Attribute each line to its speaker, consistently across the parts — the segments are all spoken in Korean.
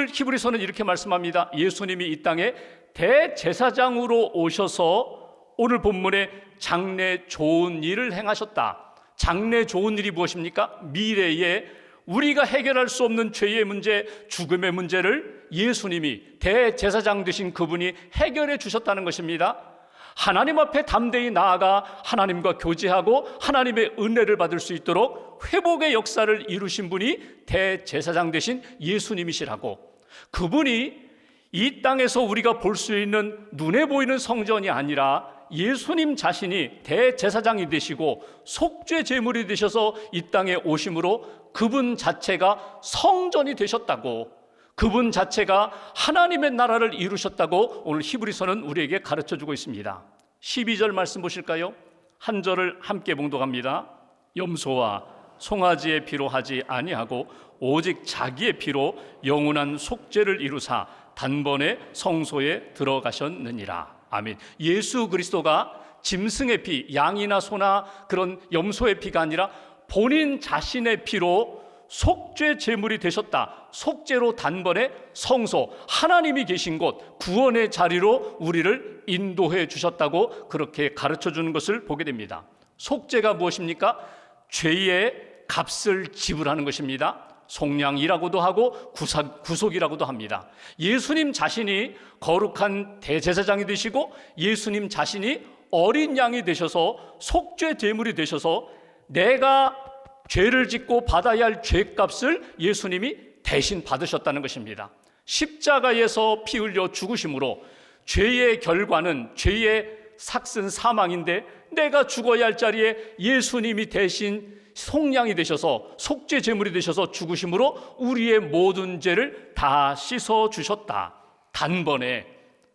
Speaker 1: 오늘 히브리서는 이렇게 말씀합니다. 예수님이 이 땅에 대제사장으로 오셔서 오늘 본문에 장래 좋은 일을 행하셨다. 장래 좋은 일이 무엇입니까? 미래에 우리가 해결할 수 없는 죄의 문제, 죽음의 문제를 예수님이 대제사장 되신 그분이 해결해 주셨다는 것입니다. 하나님 앞에 담대히 나아가 하나님과 교제하고 하나님의 은혜를 받을 수 있도록 회복의 역사를 이루신 분이 대제사장 되신 예수님이시라고. 그분이 이 땅에서 우리가 볼 수 있는 눈에 보이는 성전이 아니라 예수님 자신이 대제사장이 되시고 속죄 제물이 되셔서 이 땅에 오심으로 그분 자체가 성전이 되셨다고, 그분 자체가 하나님의 나라를 이루셨다고 오늘 히브리서는 우리에게 가르쳐주고 있습니다. 12절 말씀 보실까요? 한 절을 함께 봉독합니다. 염소와 송아지의 피로 하지 아니하고 오직 자기의 피로 영원한 속죄를 이루사 단번에 성소에 들어가셨느니라. 아멘. 예수 그리스도가 짐승의 피, 양이나 소나 그런 염소의 피가 아니라 본인 자신의 피로 속죄 제물이 되셨다. 속죄로 단번에 성소, 하나님이 계신 곳, 구원의 자리로 우리를 인도해 주셨다고 그렇게 가르쳐 주는 것을 보게 됩니다. 속죄가 무엇입니까? 죄의 값을 지불하는 것입니다. 속량이라고도 하고 구속이라고도 합니다. 예수님 자신이 거룩한 대제사장이 되시고 예수님 자신이 어린 양이 되셔서 속죄 제물이 되셔서 내가 죄를 짓고 받아야 할 죄값을 예수님이 대신 받으셨다는 것입니다. 십자가에서 피 흘려 죽으심으로 죄의 결과는 죄의 삭슨 사망인데 내가 죽어야 할 자리에 예수님이 대신 속량이 되셔서 속죄 제물이 되셔서 죽으심으로 우리의 모든 죄를 다 씻어 주셨다. 단번에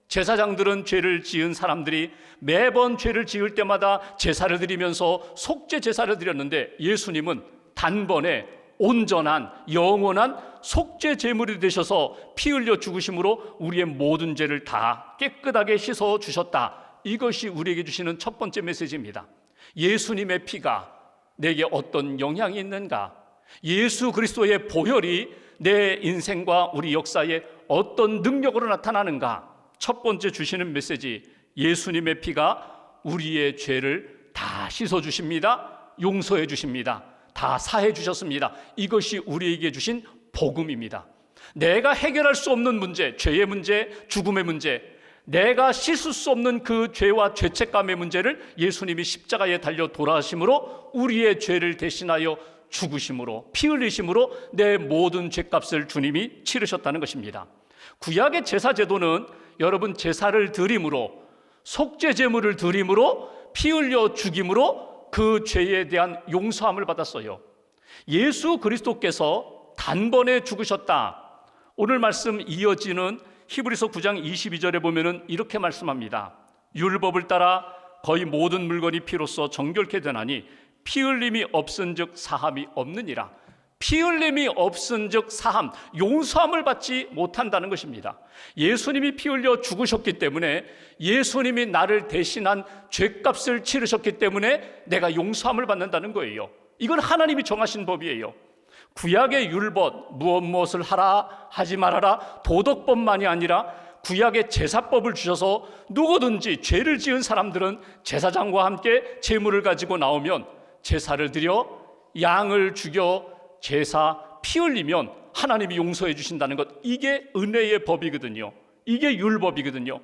Speaker 1: 제사장들은 죄를 지은 사람들이 매번 죄를 지을 때마다 제사를 드리면서 속죄 제사를 드렸는데 예수님은 단번에 온전한 영원한 속죄 제물이 되셔서 피 흘려 죽으심으로 우리의 모든 죄를 다 깨끗하게 씻어 주셨다. 이것이 우리에게 주시는 첫 번째 메시지입니다. 예수님의 피가 내게 어떤 영향이 있는가? 예수 그리스도의 보혈이 내 인생과 우리 역사에 어떤 능력으로 나타나는가? 첫 번째 주시는 메시지, 예수님의 피가 우리의 죄를 다 씻어 주십니다. 용서해 주십니다. 다 사해 주셨습니다. 이것이 우리에게 주신 복음입니다. 내가 해결할 수 없는 문제, 죄의 문제, 죽음의 문제, 내가 씻을 수 없는 그 죄와 죄책감의 문제를 예수님이 십자가에 달려 돌아가심으로 우리의 죄를 대신하여 죽으심으로 피 흘리심으로 내 모든 죄값을 주님이 치르셨다는 것입니다. 구약의 제사 제도는 여러분 제사를 드림으로 속죄 제물을 드림으로 피 흘려 죽임으로 그 죄에 대한 용서함을 받았어요. 예수 그리스도께서 단번에 죽으셨다. 오늘 말씀 이어지는 히브리서 9장 22절에 보면은 이렇게 말씀합니다. 율법을 따라 거의 모든 물건이 피로써 정결케 되나니 피 흘림이 없은즉 사함이 없느니라. 피 흘림이 없은즉 사함, 용서함을 받지 못한다는 것입니다. 예수님이 피 흘려 죽으셨기 때문에 예수님이 나를 대신한 죄값을 치르셨기 때문에 내가 용서함을 받는다는 거예요. 이건 하나님이 정하신 법이에요. 구약의 율법, 무엇을 하라 하지 말아라 도덕법만이 아니라 구약의 제사법을 주셔서 누구든지 죄를 지은 사람들은 제사장과 함께 제물을 가지고 나오면 제사를 드려 양을 죽여 제사 피 흘리면 하나님이 용서해 주신다는 것, 이게 은혜의 법이거든요. 이게 율법이거든요.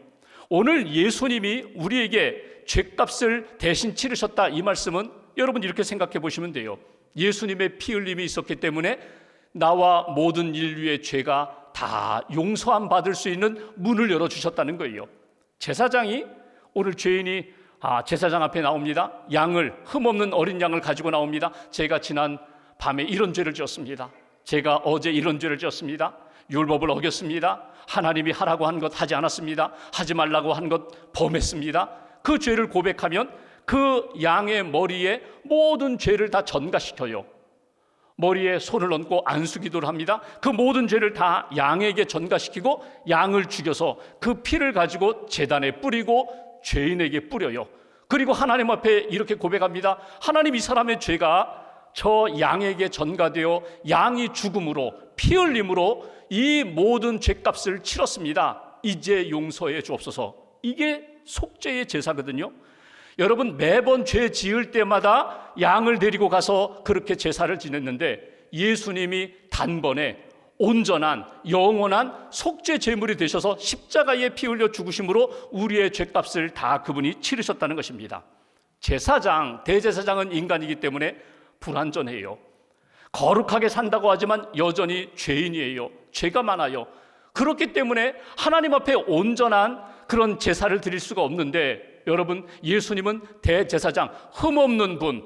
Speaker 1: 오늘 예수님이 우리에게 죄값을 대신 치르셨다, 이 말씀은 여러분 이렇게 생각해 보시면 돼요. 예수님의 피 흘림이 있었기 때문에 나와 모든 인류의 죄가 다 용서함 받을 수 있는 문을 열어주셨다는 거예요. 제사장이, 오늘 죄인이 제사장 앞에 나옵니다. 양을, 흠없는 어린 양을 가지고 나옵니다. 제가 지난 밤에 이런 죄를 지었습니다. 제가 어제 이런 죄를 지었습니다. 율법을 어겼습니다. 하나님이 하라고 한 것 하지 않았습니다. 하지 말라고 한 것 범했습니다. 그 죄를 고백하면 그 양의 머리에 모든 죄를 다 전가시켜요. 머리에 손을 얹고 안수기도를 합니다. 그 모든 죄를 다 양에게 전가시키고 양을 죽여서 그 피를 가지고 제단에 뿌리고 죄인에게 뿌려요. 그리고 하나님 앞에 이렇게 고백합니다. 하나님, 이 사람의 죄가 저 양에게 전가되어 양이 죽음으로 피 흘림으로 이 모든 죄값을 치렀습니다. 이제 용서해 주옵소서. 이게 속죄의 제사거든요. 여러분, 매번 죄 지을 때마다 양을 데리고 가서 그렇게 제사를 지냈는데 예수님이 단번에 온전한 영원한 속죄 제물이 되셔서 십자가에 피 흘려 죽으심으로 우리의 죄값을 다 그분이 치르셨다는 것입니다. 제사장, 대제사장은 인간이기 때문에 불완전해요. 거룩하게 산다고 하지만 여전히 죄인이에요. 죄가 많아요. 그렇기 때문에 하나님 앞에 온전한 그런 제사를 드릴 수가 없는데, 여러분, 예수님은 대제사장, 흠없는 분,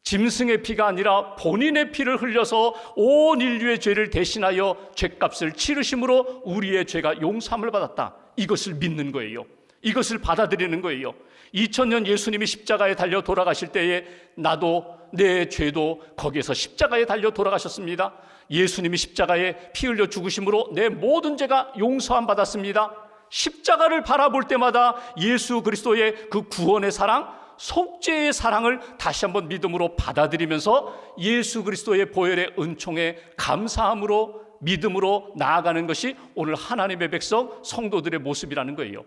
Speaker 1: 짐승의 피가 아니라 본인의 피를 흘려서 온 인류의 죄를 대신하여 죄값을 치르심으로 우리의 죄가 용서함을 받았다. 이것을 믿는 거예요. 이것을 받아들이는 거예요. 2000년 예수님이 십자가에 달려 돌아가실 때에 나도 내 죄도 거기에서 십자가에 달려 돌아가셨습니다. 예수님이 십자가에 피 흘려 죽으심으로 내 모든 죄가 용서함 받았습니다. 십자가를 바라볼 때마다 예수 그리스도의 그 구원의 사랑, 속죄의 사랑을 다시 한번 믿음으로 받아들이면서 예수 그리스도의 보혈의 은총에 감사함으로 믿음으로 나아가는 것이 오늘 하나님의 백성 성도들의 모습이라는 거예요.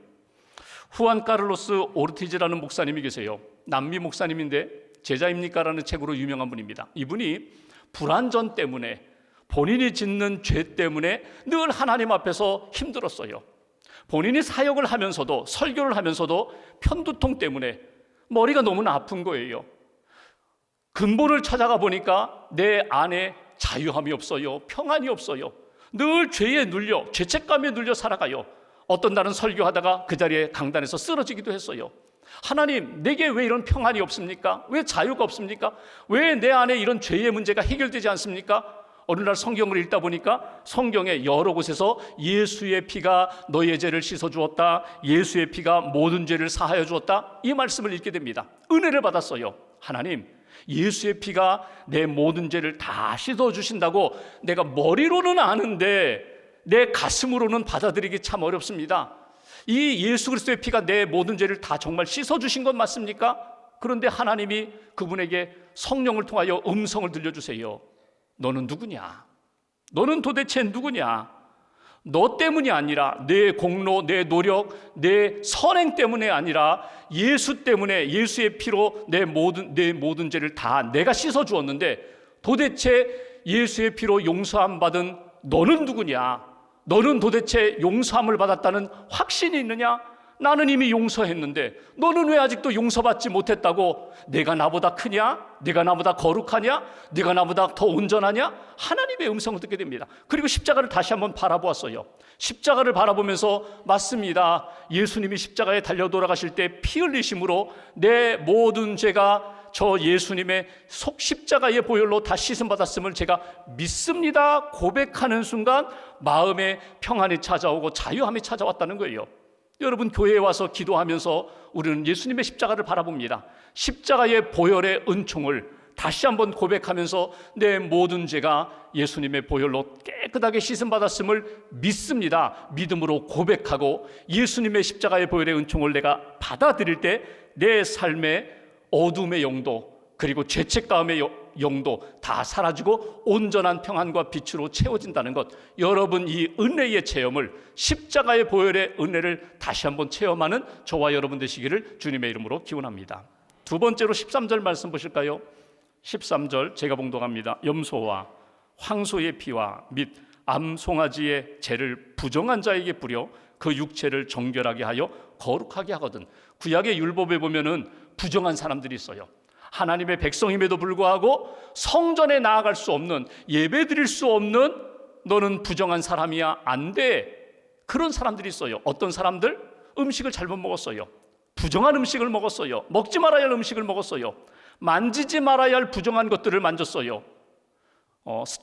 Speaker 1: 후안 카를로스 오르티즈라는 목사님이 계세요. 남미 목사님인데 제자입니까? 라는 책으로 유명한 분입니다. 이분이 불완전 때문에, 본인이 짓는 죄 때문에 늘 하나님 앞에서 힘들었어요. 본인이 사역을 하면서도, 설교를 하면서도 편두통 때문에 머리가 너무나 아픈 거예요. 근본을 찾아가 보니까 내 안에 자유함이 없어요. 평안이 없어요. 늘 죄에 눌려, 죄책감에 눌려 살아가요. 어떤 날은 설교하다가 그 자리에 강단에서 쓰러지기도 했어요. 하나님, 내게 왜 이런 평안이 없습니까? 왜 자유가 없습니까? 왜 내 안에 이런 죄의 문제가 해결되지 않습니까? 어느 날 성경을 읽다 보니까 성경에 여러 곳에서 예수의 피가 너의 죄를 씻어주었다, 예수의 피가 모든 죄를 사하여 주었다, 이 말씀을 읽게 됩니다. 은혜를 받았어요. 하나님, 예수의 피가 내 모든 죄를 다 씻어주신다고 내가 머리로는 아는데 내 가슴으로는 받아들이기 참 어렵습니다. 이 예수 그리스도의 피가 내 모든 죄를 다 정말 씻어주신 것 맞습니까? 그런데 하나님이 그분에게 성령을 통하여 음성을 들려주세요. 너는 누구냐? 너는 도대체 누구냐? 너 때문이 아니라, 내 공로, 내 노력, 내 선행 때문에 아니라 예수 때문에, 예수의 피로 내 모든 죄를 다 내가 씻어주었는데 도대체 예수의 피로 용서함 받은 너는 누구냐? 너는 도대체 용서함을 받았다는 확신이 있느냐? 나는 이미 용서했는데 너는 왜 아직도 용서받지 못했다고? 내가 나보다 크냐? 내가 나보다 거룩하냐? 내가 나보다 더 온전하냐? 하나님의 음성을 듣게 됩니다. 그리고 십자가를 다시 한번 바라보았어요. 십자가를 바라보면서, 맞습니다, 예수님이 십자가에 달려 돌아가실 때 피 흘리심으로 내 모든 죄가 저 예수님의 십자가의 보혈로 다 씻음 받았음을 제가 믿습니다 고백하는 순간 마음에 평안이 찾아오고 자유함이 찾아왔다는 거예요. 여러분, 교회에 와서 기도하면서 우리는 예수님의 십자가를 바라봅니다. 십자가의 보혈의 은총을 다시 한번 고백하면서 내 모든 죄가 예수님의 보혈로 깨끗하게 씻음 받았음을 믿습니다. 믿음으로 고백하고 예수님의 십자가의 보혈의 은총을 내가 받아들일 때 내 삶의 어둠의 영도, 그리고 죄책감의 영도 다 사라지고 온전한 평안과 빛으로 채워진다는 것, 여러분 이 은혜의 체험을, 십자가의 보혈의 은혜를 다시 한번 체험하는 저와 여러분 되시기를 주님의 이름으로 기원합니다. 두 번째로 13절 말씀 보실까요? 13절 제가 봉독합니다. 염소와 황소의 피와 및 암송아지의 죄를 부정한 자에게 뿌려 그 육체를 정결하게 하여 거룩하게 하거든. 구약의 율법에 보면은 부정한 사람들이 있어요. 하나님의 백성임에도 불구하고 성전에 나아갈 수 없는, 예배 드릴 수 없는, 너는 부정한 사람이야, 안 돼, 그런 사람들이 있어요. 어떤 사람들? 음식을 잘못 먹었어요. 부정한 음식을 먹었어요. 먹지 말아야 할 음식을 먹었어요. 만지지 말아야 할 부정한 것들을 만졌어요.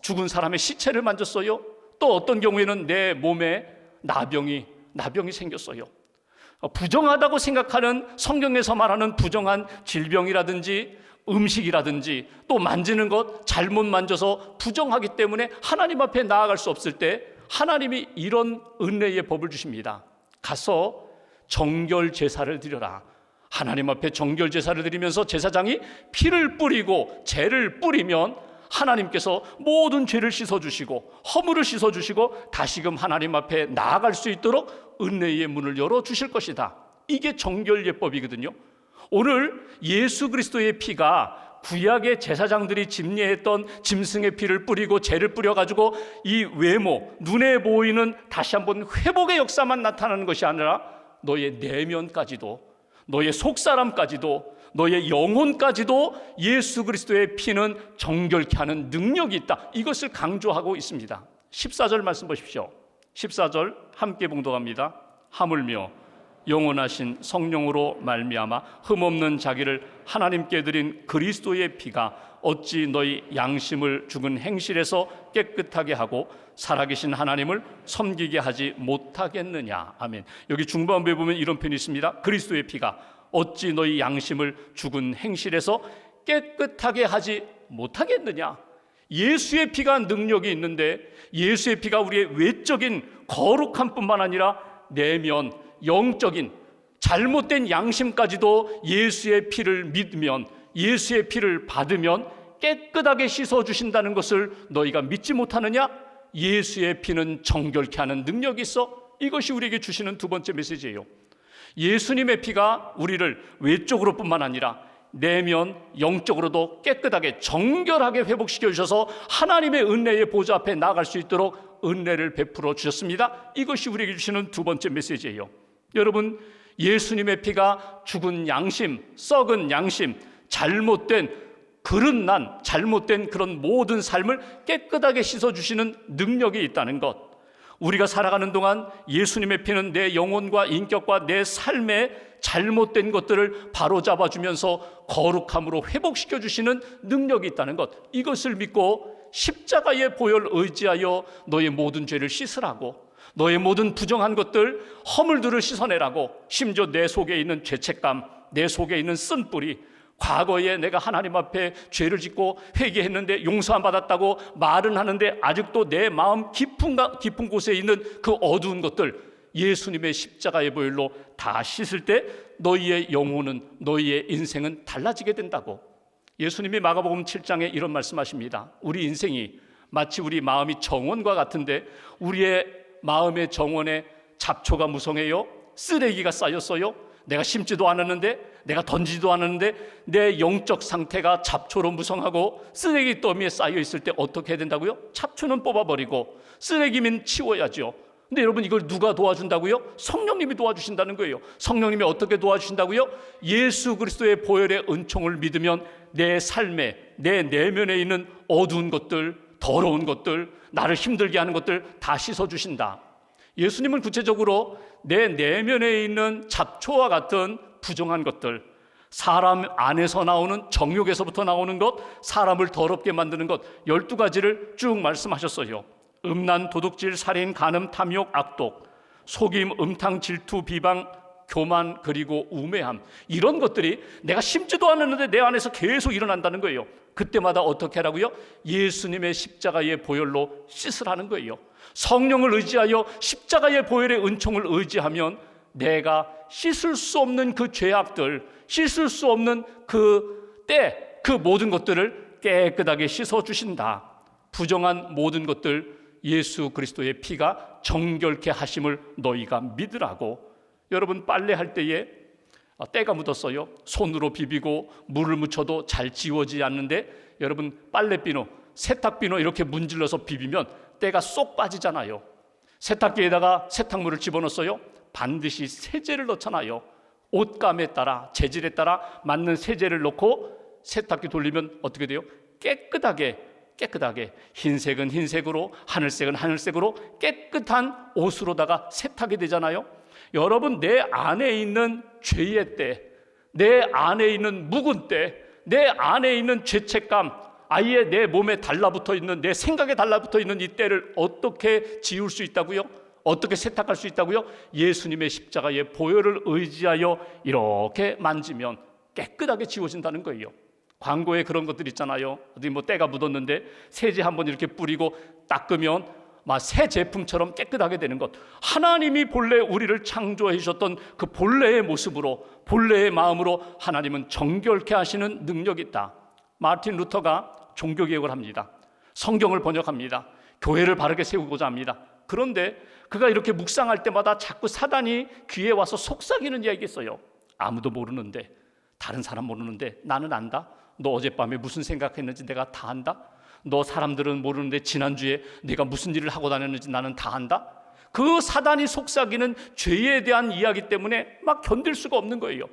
Speaker 1: 죽은 사람의 시체를 만졌어요. 또 어떤 경우에는 내 몸에 나병이 생겼어요. 부정하다고 생각하는, 성경에서 말하는 부정한 질병이라든지 음식이라든지 또 만지는 것 잘못 만져서 부정하기 때문에 하나님 앞에 나아갈 수 없을 때 하나님이 이런 은혜의 법을 주십니다. 가서 정결 제사를 드려라. 하나님 앞에 정결 제사를 드리면서 제사장이 피를 뿌리고 죄를 뿌리면 하나님께서 모든 죄를 씻어주시고 허물을 씻어주시고 다시금 하나님 앞에 나아갈 수 있도록 은혜의 문을 열어주실 것이다. 이게 정결 예법이거든요. 오늘 예수 그리스도의 피가 구약의 제사장들이 집례했던 짐승의 피를 뿌리고 죄를 뿌려가지고 이 외모, 눈에 보이는 다시 한번 회복의 역사만 나타나는 것이 아니라 너의 내면까지도, 너의 속사람까지도, 너의 영혼까지도 예수 그리스도의 피는 정결케 하는 능력이 있다. 이것을 강조하고 있습니다. 14절 말씀 보십시오. 14절 함께 봉독합니다. 하물며 영원하신 성령으로 말미암아 흠없는 자기를 하나님께 드린 그리스도의 피가 어찌 너희 양심을 죽은 행실에서 깨끗하게 하고 살아계신 하나님을 섬기게 하지 못하겠느냐. 아멘. 여기 중반부에 보면 이런 표현이 있습니다. 그리스도의 피가 어찌 너희 양심을 죽은 행실에서 깨끗하게 하지 못하겠느냐. 예수의 피가 능력이 있는데 예수의 피가 우리의 외적인 거룩함 뿐만 아니라 내면 영적인 잘못된 양심까지도 예수의 피를 믿으면, 예수의 피를 받으면 깨끗하게 씻어주신다는 것을 너희가 믿지 못하느냐? 예수의 피는 정결케 하는 능력이 있어. 이것이 우리에게 주시는 두 번째 메시지예요. 예수님의 피가 우리를 외적으로 뿐만 아니라 내면 영적으로도 깨끗하게 정결하게 회복시켜 주셔서 하나님의 은혜의 보좌 앞에 나아갈 수 있도록 은혜를 베풀어 주셨습니다. 이것이 우리에게 주시는 두 번째 메시지예요. 여러분, 예수님의 피가 죽은 양심, 썩은 양심, 잘못된 그릇난 잘못된 그런 모든 삶을 깨끗하게 씻어주시는 능력이 있다는 것, 우리가 살아가는 동안 예수님의 피는 내 영혼과 인격과 내 삶의 잘못된 것들을 바로잡아주면서 거룩함으로 회복시켜주시는 능력이 있다는 것, 이것을 믿고 십자가의 보혈 의지하여 너의 모든 죄를 씻으라고, 너의 모든 부정한 것들, 허물들을 씻어내라고, 심지어 내 속에 있는 죄책감, 내 속에 있는 쓴뿌리, 과거에 내가 하나님 앞에 죄를 짓고 회개했는데 용서 안 받았다고 말은 하는데 아직도 내 마음 깊은 곳에 있는 그 어두운 것들, 예수님의 십자가의 보혈로 다 씻을 때 너희의 영혼은, 너희의 인생은 달라지게 된다고. 예수님이 마가복음 7장에 이런 말씀하십니다. 우리 인생이 마치 우리 마음이 정원과 같은데 우리의 마음의 정원에 잡초가 무성해요. 쓰레기가 쌓였어요. 내가 심지도 않았는데, 내가 던지지도 않았는데 내 영적 상태가 잡초로 무성하고 쓰레기 더미에 쌓여 있을 때 어떻게 해야 된다고요? 잡초는 뽑아버리고 쓰레기면 치워야죠. 근데 여러분, 이걸 누가 도와준다고요? 성령님이 도와주신다는 거예요. 성령님이 어떻게 도와주신다고요? 예수 그리스도의 보혈의 은총을 믿으면 내 삶에, 내 내면에 있는 어두운 것들, 더러운 것들, 나를 힘들게 하는 것들 다 씻어주신다. 예수님은 구체적으로 내 내면에 있는 잡초와 같은 부정한 것들, 사람 안에서 나오는 정욕에서부터 나오는 것, 사람을 더럽게 만드는 것 12가지를 쭉 말씀하셨어요. 음란, 도둑질, 살인, 간음, 탐욕, 악독, 속임, 음탕, 질투, 비방, 교만, 그리고 우매함, 이런 것들이 내가 심지도 않았는데 내 안에서 계속 일어난다는 거예요. 그때마다 어떻게 하라고요? 예수님의 십자가의 보혈로 씻으라는 거예요. 성령을 의지하여 십자가의 보혈의 은총을 의지하면 내가 씻을 수 없는 그 죄악들, 씻을 수 없는 그 모든 것들을 깨끗하게 씻어주신다. 부정한 모든 것들 예수 그리스도의 피가 정결케 하심을 너희가 믿으라고. 여러분, 빨래할 때에 때가 묻었어요. 손으로 비비고 물을 묻혀도 잘 지워지지 않는데, 여러분, 빨래비누, 세탁비누 이렇게 문질러서 비비면 때가 쏙 빠지잖아요. 세탁기에다가 세탁물을 집어넣었어요. 반드시 세제를 넣잖아요. 옷감에 따라, 재질에 따라 맞는 세제를 넣고 세탁기 돌리면 어떻게 돼요? 깨끗하게, 흰색은 흰색으로, 하늘색은 하늘색으로 깨끗한 옷으로다가 세탁이 되잖아요. 여러분, 내 안에 있는 죄의 때, 내 안에 있는 묵은 때, 내 안에 있는 죄책감, 아예 내 몸에 달라붙어 있는, 내 생각에 달라붙어 있는 이 때를 어떻게 지울 수 있다고요? 어떻게 세탁할 수 있다고요? 예수님의 십자가의 보혈을 의지하여 이렇게 만지면 깨끗하게 지워진다는 거예요. 광고에 그런 것들 있잖아요. 어디 때가 묻었는데 세제 한번 이렇게 뿌리고 닦으면 새 제품처럼 깨끗하게 되는 것, 하나님이 본래 우리를 창조해 주셨던 그 본래의 모습으로, 본래의 마음으로 하나님은 정결케 하시는 능력이 있다. 마틴 루터가 종교개혁을 합니다. 성경을 번역합니다. 교회를 바르게 세우고자 합니다. 그런데 그가 이렇게 묵상할 때마다 자꾸 사단이 귀에 와서 속삭이는 이야기가 있어요. 아무도 모르는데, 다른 사람 모르는데 나는 안다. 너 어젯밤에 무슨 생각했는지 내가 다 안다. 너 사람들은 모르는데 지난주에 네가 무슨 일을 하고 다녔는지 나는 다 안다. 그 사단이 속삭이는 죄에 대한 이야기 때문에 막 견딜 수가 없는 거예요.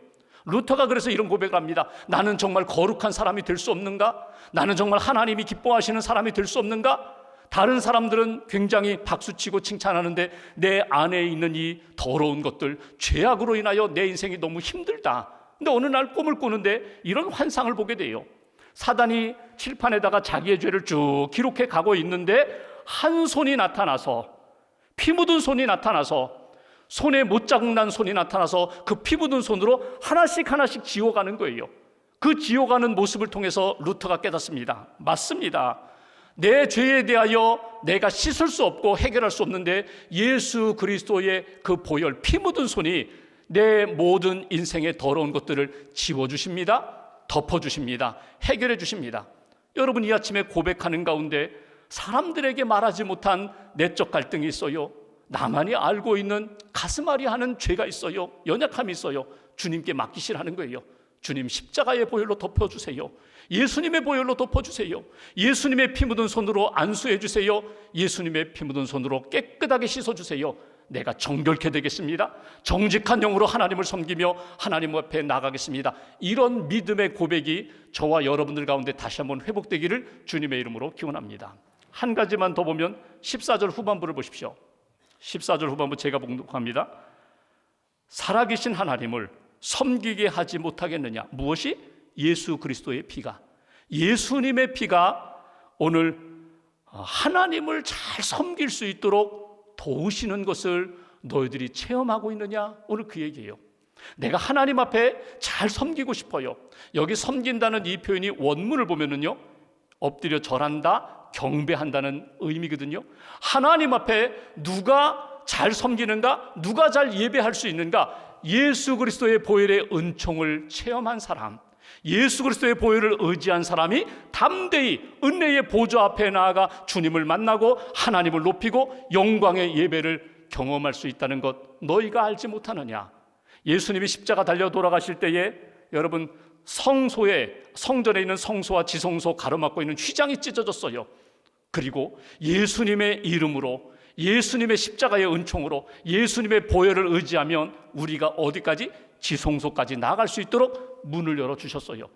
Speaker 1: 루터가 그래서 이런 고백을 합니다. 나는 정말 거룩한 사람이 될 수 없는가? 나는 정말 하나님이 기뻐하시는 사람이 될 수 없는가? 다른 사람들은 굉장히 박수치고 칭찬하는데 내 안에 있는 이 더러운 것들, 죄악으로 인하여 내 인생이 너무 힘들다. 근데 어느 날 꿈을 꾸는데 이런 환상을 보게 돼요. 사단이 칠판에다가 자기의 죄를 쭉 기록해 가고 있는데 한 손이 나타나서, 피 묻은 손이 나타나서, 손에 못자국 난 손이 나타나서 그 피 묻은 손으로 하나씩 하나씩 지워가는 거예요. 그 지워가는 모습을 통해서 루터가 깨닫습니다. 맞습니다. 내 죄에 대하여 내가 씻을 수 없고 해결할 수 없는데 예수 그리스도의 그 보혈, 피 묻은 손이 내 모든 인생의 더러운 것들을 지워주십니다. 덮어주십니다. 해결해 주십니다. 여러분, 이 아침에 고백하는 가운데 사람들에게 말하지 못한 내적 갈등이 있어요. 나만이 알고 있는 가슴앓이 하는 죄가 있어요. 연약함이 있어요. 주님께 맡기시라는 거예요. 주님, 십자가의 보혈로 덮어주세요. 예수님의 보혈로 덮어주세요. 예수님의 피 묻은 손으로 안수해 주세요. 예수님의 피 묻은 손으로 깨끗하게 씻어주세요. 내가 정결케 되겠습니다. 정직한 영으로 하나님을 섬기며 하나님 앞에 나가겠습니다. 이런 믿음의 고백이 저와 여러분들 가운데 다시 한번 회복되기를 주님의 이름으로 기원합니다. 한 가지만 더 보면 14절 후반부를 보십시오. 14절 후반부 제가 봉독합니다. 살아계신 하나님을 섬기게 하지 못하겠느냐? 무엇이? 예수 그리스도의 피가, 예수님의 피가 오늘 하나님을 잘 섬길 수 있도록 도우시는 것을 너희들이 체험하고 있느냐? 오늘 그 얘기예요. 내가 하나님 앞에 잘 섬기고 싶어요. 여기 섬긴다는 이 표현이 원문을 보면은요, 엎드려 절한다, 경배한다는 의미거든요. 하나님 앞에 누가 잘 섬기는가? 누가 잘 예배할 수 있는가? 예수 그리스도의 보혈의 은총을 체험한 사람, 예수 그리스도의 보혈을 의지한 사람이 담대히 은혜의 보좌 앞에 나아가 주님을 만나고 하나님을 높이고 영광의 예배를 경험할 수 있다는 것 너희가 알지 못하느냐? 예수님이 십자가 달려 돌아가실 때에 여러분, 성전에 있는 성소와 지성소 가로막고 있는 휘장이 찢어졌어요. 그리고 예수님의 이름으로, 예수님의 십자가의 은총으로, 예수님의 보혈을 의지하면 우리가 어디까지? 지성소까지 나아갈 수 있도록 문을 열어주셨어요.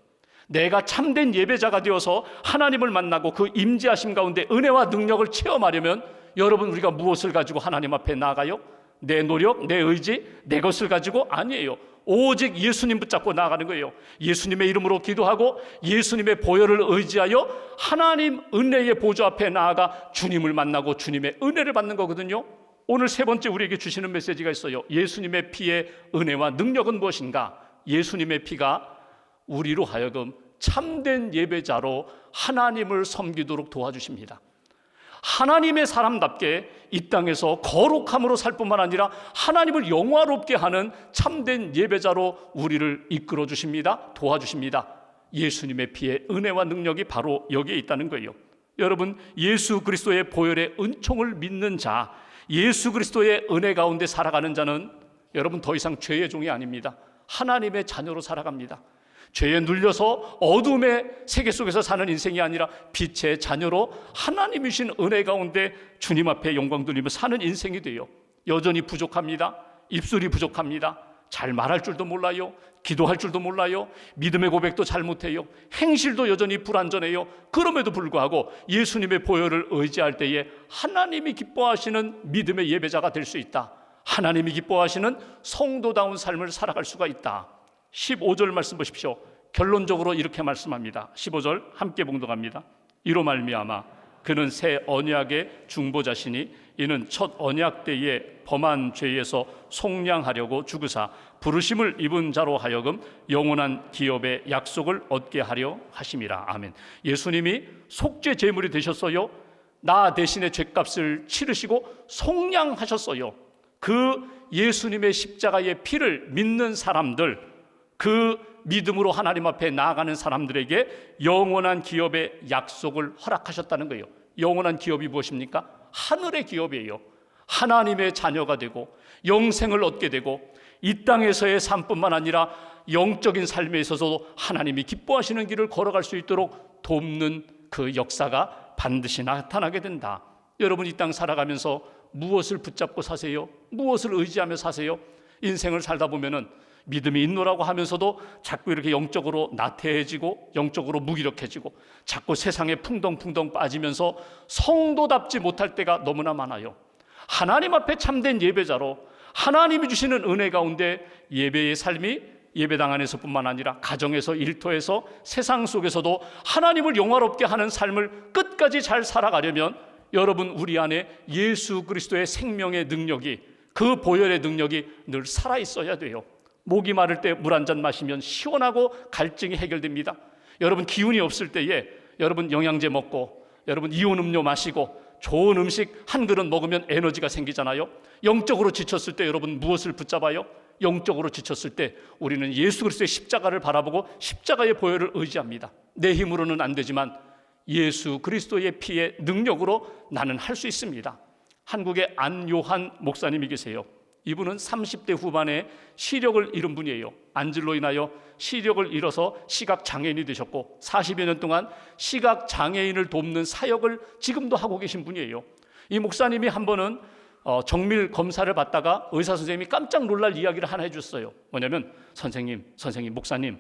Speaker 1: 내가 참된 예배자가 되어서 하나님을 만나고 그 임재하심 가운데 은혜와 능력을 체험하려면 여러분, 우리가 무엇을 가지고 하나님 앞에 나아가요? 내 노력, 내 의지, 내 것을 가지고? 아니에요. 오직 예수님 붙잡고 나아가는 거예요. 예수님의 이름으로 기도하고 예수님의 보혈을 의지하여 하나님 은혜의 보좌 앞에 나아가 주님을 만나고 주님의 은혜를 받는 거거든요. 오늘 세 번째 우리에게 주시는 메시지가 있어요. 예수님의 피의 은혜와 능력은 무엇인가? 예수님의 피가 우리로 하여금 참된 예배자로 하나님을 섬기도록 도와주십니다. 하나님의 사람답게 이 땅에서 거룩함으로 살 뿐만 아니라 하나님을 영화롭게 하는 참된 예배자로 우리를 이끌어 주십니다. 도와주십니다. 예수님의 피의 은혜와 능력이 바로 여기에 있다는 거예요. 여러분, 예수 그리스도의 보혈의 은총을 믿는 자, 예수 그리스도의 은혜 가운데 살아가는 자는 여러분 더 이상 죄의 종이 아닙니다. 하나님의 자녀로 살아갑니다. 죄에 눌려서 어둠의 세계 속에서 사는 인생이 아니라 빛의 자녀로 하나님이신 은혜 가운데 주님 앞에 영광 돌리며 사는 인생이 돼요. 여전히 부족합니다. 입술이 부족합니다. 잘 말할 줄도 몰라요. 기도할 줄도 몰라요. 믿음의 고백도 잘 못해요. 행실도 여전히 불완전해요. 그럼에도 불구하고 예수님의 보혈을 의지할 때에 하나님이 기뻐하시는 믿음의 예배자가 될 수 있다. 하나님이 기뻐하시는 성도다운 삶을 살아갈 수가 있다. 15절 말씀 보십시오. 결론적으로 이렇게 말씀합니다. 15절 함께 봉독합니다. 이로 말미암아 그는 새 언약의 중보자시니 이는 첫 언약 때에 범한 죄에서 속량하려고 죽으사 부르심을 입은 자로 하여금 영원한 기업의 약속을 얻게 하려 하심이라. 아멘. 예수님이 속죄 제물이 되셨어요. 나 대신에 죄값을 치르시고 속량하셨어요. 그 예수님의 십자가의 피를 믿는 사람들, 그 믿음으로 하나님 앞에 나아가는 사람들에게 영원한 기업의 약속을 허락하셨다는 거예요. 영원한 기업이 무엇입니까? 하늘의 기업이에요. 하나님의 자녀가 되고 영생을 얻게 되고 이 땅에서의 삶뿐만 아니라 영적인 삶에 있어서도 하나님이 기뻐하시는 길을 걸어갈 수 있도록 돕는 그 역사가 반드시 나타나게 된다. 여러분, 이 땅 살아가면서 무엇을 붙잡고 사세요? 무엇을 의지하며 사세요? 인생을 살다 보면은 믿음이 있노라고 하면서도 자꾸 이렇게 영적으로 나태해지고 영적으로 무기력해지고 자꾸 세상에 풍덩풍덩 빠지면서 성도답지 못할 때가 너무나 많아요. 하나님 앞에 참된 예배자로 하나님이 주시는 은혜 가운데 예배의 삶이 예배당 안에서뿐만 아니라 가정에서, 일터에서, 세상 속에서도 하나님을 영화롭게 하는 삶을 끝까지 잘 살아가려면 여러분, 우리 안에 예수 그리스도의 생명의 능력이, 그 보혈의 능력이 늘 살아있어야 돼요. 목이 마를 때 물 한 잔 마시면 시원하고 갈증이 해결됩니다. 여러분, 기운이 없을 때에 여러분 영양제 먹고 여러분 이온 음료 마시고 좋은 음식 한 그릇 먹으면 에너지가 생기잖아요. 영적으로 지쳤을 때 여러분 무엇을 붙잡아요? 영적으로 지쳤을 때 우리는 예수 그리스도의 십자가를 바라보고 십자가의 보혈을 의지합니다. 내 힘으로는 안 되지만 예수 그리스도의 피의 능력으로 나는 할 수 있습니다. 한국의 안요한 목사님이 계세요. 이분은 30대 후반에 시력을 잃은 분이에요. 안질로 인하여 시력을 잃어서 시각장애인이 되셨고 40여 년 동안 시각장애인을 돕는 사역을 지금도 하고 계신 분이에요. 이 목사님이 한 번은 정밀 검사를 받다가 의사 선생님이 깜짝 놀랄 이야기를 하나 해줬어요. 뭐냐면 선생님, 목사님,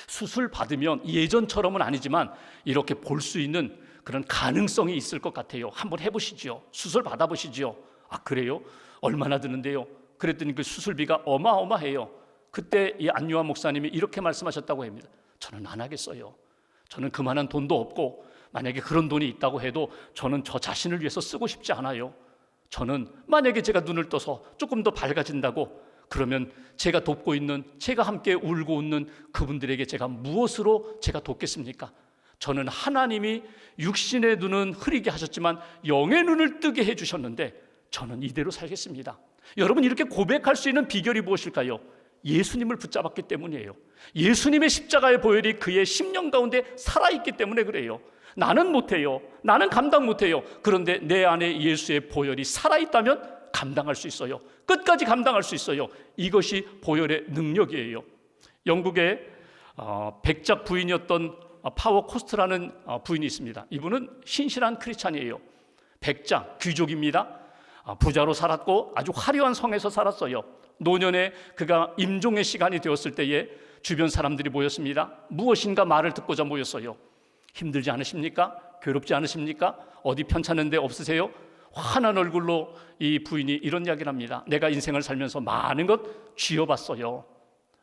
Speaker 1: 수술 받으면 예전처럼은 아니지만 이렇게 볼 수 있는 그런 가능성이 있을 것 같아요. 한번 해보시죠. 수술 받아보시죠. 아, 그래요? 얼마나 드는데요? 그랬더니 그 수술비가 어마어마해요. 그때 이 안요한 목사님이 이렇게 말씀하셨다고 합니다. 저는 안 하겠어요. 저는 그만한 돈도 없고 만약에 그런 돈이 있다고 해도 저는 저 자신을 위해서 쓰고 싶지 않아요. 저는 만약에 제가 눈을 떠서 조금 더 밝아진다고 그러면 제가 돕고 있는, 제가 함께 울고 웃는 그분들에게 제가 무엇으로 제가 돕겠습니까? 저는 하나님이 육신의 눈은 흐리게 하셨지만 영의 눈을 뜨게 해주셨는데 저는 이대로 살겠습니다. 여러분, 이렇게 고백할 수 있는 비결이 무엇일까요? 예수님을 붙잡았기 때문이에요. 예수님의 십자가의 보혈이 그의 심령 가운데 살아있기 때문에 그래요. 나는 못해요. 나는 감당 못해요. 그런데 내 안에 예수의 보혈이 살아있다면 감당할 수 있어요. 끝까지 감당할 수 있어요. 이것이 보혈의 능력이에요. 영국의 백작 부인이었던 파워 코스트라는 부인이 있습니다. 이분은 신실한 크리스찬이에요. 백작, 귀족입니다. 부자로 살았고 아주 화려한 성에서 살았어요. 노년에 그가 임종의 시간이 되었을 때에 주변 사람들이 모였습니다. 무엇인가 말을 듣고자 모였어요. 힘들지 않으십니까? 괴롭지 않으십니까? 어디 편찮은 데 없으세요? 환한 얼굴로 이 부인이 이런 이야기를 합니다. 내가 인생을 살면서 많은 것 쥐어봤어요.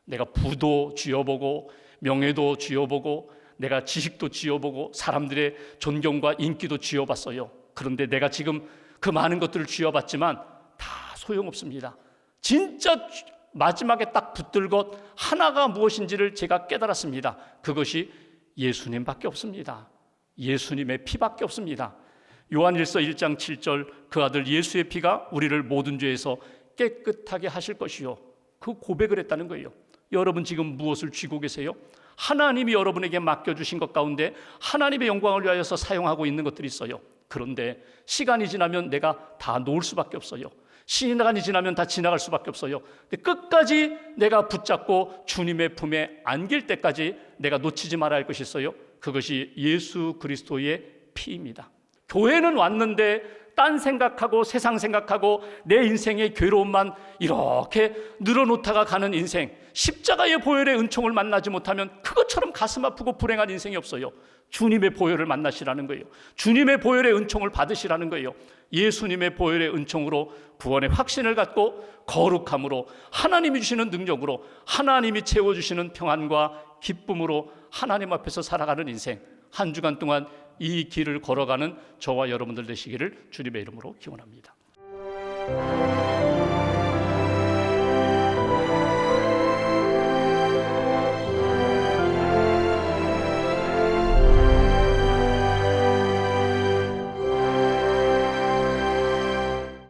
Speaker 1: 내가 부도 쥐어보고 명예도 쥐어보고 내가 지식도 쥐어보고 사람들의 존경과 인기도 쥐어봤어요. 그런데 내가 지금 그 많은 것들을 쥐어봤지만 다 소용없습니다. 진짜 마지막에 딱 붙들 것 하나가 무엇인지를 제가 깨달았습니다. 그것이 예수님밖에 없습니다. 예수님의 피밖에 없습니다. 요한일서 1장 7절 그 아들 예수의 피가 우리를 모든 죄에서 깨끗하게 하실 것이요. 그 고백을 했다는 거예요. 여러분 지금 무엇을 쥐고 계세요? 하나님이 여러분에게 맡겨주신 것 가운데 하나님의 영광을 위하여서 사용하고 있는 것들이 있어요. 그런데 시간이 지나면 내가 다 놓을 수밖에 없어요. 시간이 지나면 다 지나갈 수밖에 없어요. 근데 끝까지 내가 붙잡고 주님의 품에 안길 때까지 내가 놓치지 말아야 할 것이 있어요. 그것이 예수 그리스도의 피입니다. 교회는 왔는데 딴 생각하고 세상 생각하고 내 인생의 괴로움만 이렇게 늘어놓다가 가는 인생, 십자가의 보혈의 은총을 만나지 못하면 그것처럼 가슴 아프고 불행한 인생이 없어요. 주님의 보혈을 만나시라는 거예요. 주님의 보혈의 은총을 받으시라는 거예요. 예수님의 보혈의 은총으로 구원의 확신을 갖고 거룩함으로 하나님이 주시는 능력으로 하나님이 채워주시는 평안과 기쁨으로 하나님 앞에서 살아가는 인생, 한 주간 동안 이 길을 걸어가는 저와 여러분들 되시기를 주님의 이름으로 기원합니다.